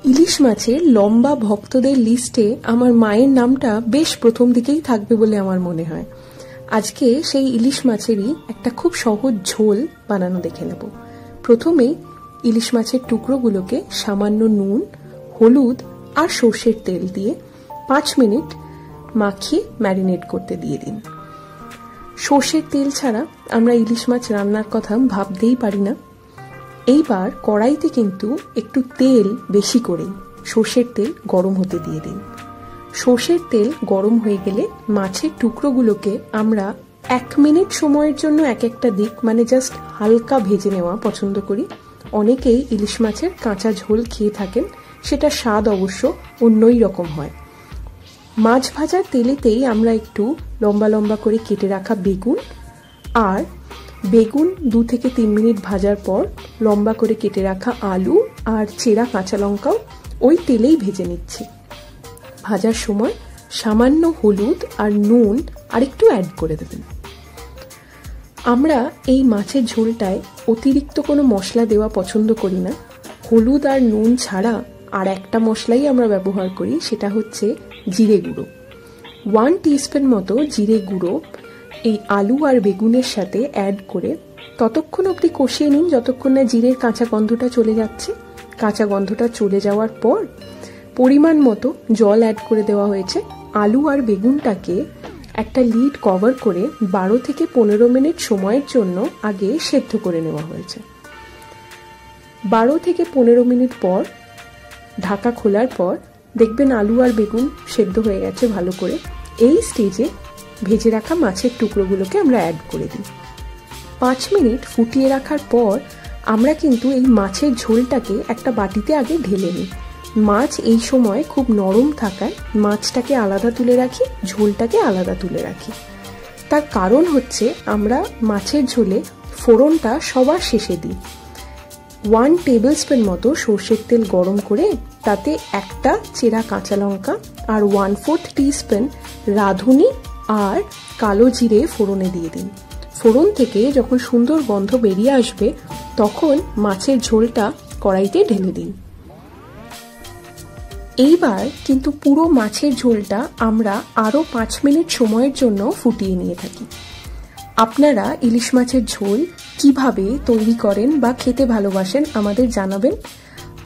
ইলিশ মাছের লম্বা ভক্তদের লিস্টে আমার মায়ের নামটা বেশ প্রথম দিকেই থাকবে বলে আমার মনে হয়। আজকে সেই ইলিশ মাছেরই একটা খুব সহজ ঝোল বানানো দেখে নেব। প্রথমেই ইলিশ মাছের টুকরোগুলোকে সামান্য নুন, হলুদ আর সর্ষের তেল দিয়ে 5 মিনিট মাখিয়ে ম্যারিনেট করতে দিয়ে দিন। সর্ষের তেল ছাড়া আমরা ইলিশ মাছ রান্নার কথা ভাবতেই পারি না। এইবার কড়াইতে কিন্তু একটু তেল বেশি করে সর্ষের তেল গরম হতে দিয়ে দিন। সর্ষের তেল গরম হয়ে গেলে মাছের টুকরোগুলোকে আমরা 1 মিনিট সময়ের জন্য এক একটা দিক জাস্ট হালকা ভেজে নেওয়া পছন্দ করি। অনেকেই ইলিশ মাছের কাঁচা ঝোল খেয়ে থাকেন, সেটা স্বাদ অবশ্য অন্যই রকম হয়। মাছ ভাজার তেলেতেই আমরা একটু লম্বা লম্বা করে কেটে রাখা বেগুন 2 থেকে 3 মিনিট ভাজার পর লম্বা করে কেটে রাখা আলু আর চেরা কাঁচা লঙ্কাও ওই তেলেই ভেজে নিচ্ছি। ভাজার সময় সামান্য হলুদ আর নুন আর একটু অ্যাড করে দেবেন। আমরা এই মাছের ঝোলটায় অতিরিক্ত কোনো মশলা দেওয়া পছন্দ করি না। হলুদ আর নুন ছাড়া আর একটা মশলাই আমরা ব্যবহার করি, সেটা হচ্ছে জিরে গুঁড়ো। 1 টিস্পুন মতো জিরে গুঁড়ো এই আলু আর বেগুনের সাথে অ্যাড করে ততক্ষণ অবধি কষিয়ে নিন যতক্ষণ না জিরের কাঁচা গন্ধটা চলে যাচ্ছে। কাঁচা গন্ধটা চলে যাওয়ার পর পরিমাণ মতো জল অ্যাড করে দেওয়া হয়েছে। আলু আর বেগুনটাকে একটা লিড কভার করে 12 থেকে 15 মিনিট সময়ের জন্য আগে সেদ্ধ করে নেওয়া হয়েছে। 12 থেকে 15 মিনিট পর ঢাকা খোলার পর দেখবেন আলু আর বেগুন সেদ্ধ হয়ে গেছে ভালো করে। এই স্টেজে ভেজে রাখা মাছের টুকরোগুলোকে আমরা অ্যাড করে দিই। 5 মিনিট ফুটিয়ে রাখার পর আমরা কিন্তু এই মাছের ঝোলটাকে একটা বাটিতে আগে ঢেলে নিই। মাছ এই সময় খুব নরম থাকায় মাছটাকে আলাদা তুলে রাখি, ঝোলটাকে আলাদা তুলে রাখি। তার কারণ হচ্ছে আমরা মাছের ঝোলে ফোড়নটা সবার শেষে দিই। 1 টেবিল স্পুন মতো সর্ষের তেল গরম করে তাতে একটা চেরা কাঁচা লঙ্কা আর 1/4 টিস্পুন রাঁধুনি আর কালো জিরে ফোড়নে দিয়ে দিন। ফোড়ন থেকে যখন সুন্দর গন্ধ বেরিয়ে আসবে তখন মাছের ঝোলটা কড়াইতে ঢেলে দিন। এইবার কিন্তু পুরো মাছের ঝোলটা আমরা আরও 5 মিনিট সময়ের জন্য ফুটিয়ে নিয়ে থাকি। আপনারা ইলিশ মাছের ঝোল কিভাবে তৈরি করেন বা খেতে ভালোবাসেন আমাদের জানাবেন।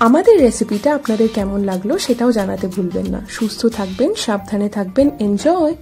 আমাদের রেসিপিটা আপনাদের কেমন লাগলো সেটাও জানাতে ভুলবেন না। সুস্থ থাকবেন, সাবধানে থাকবেন। এনজয়।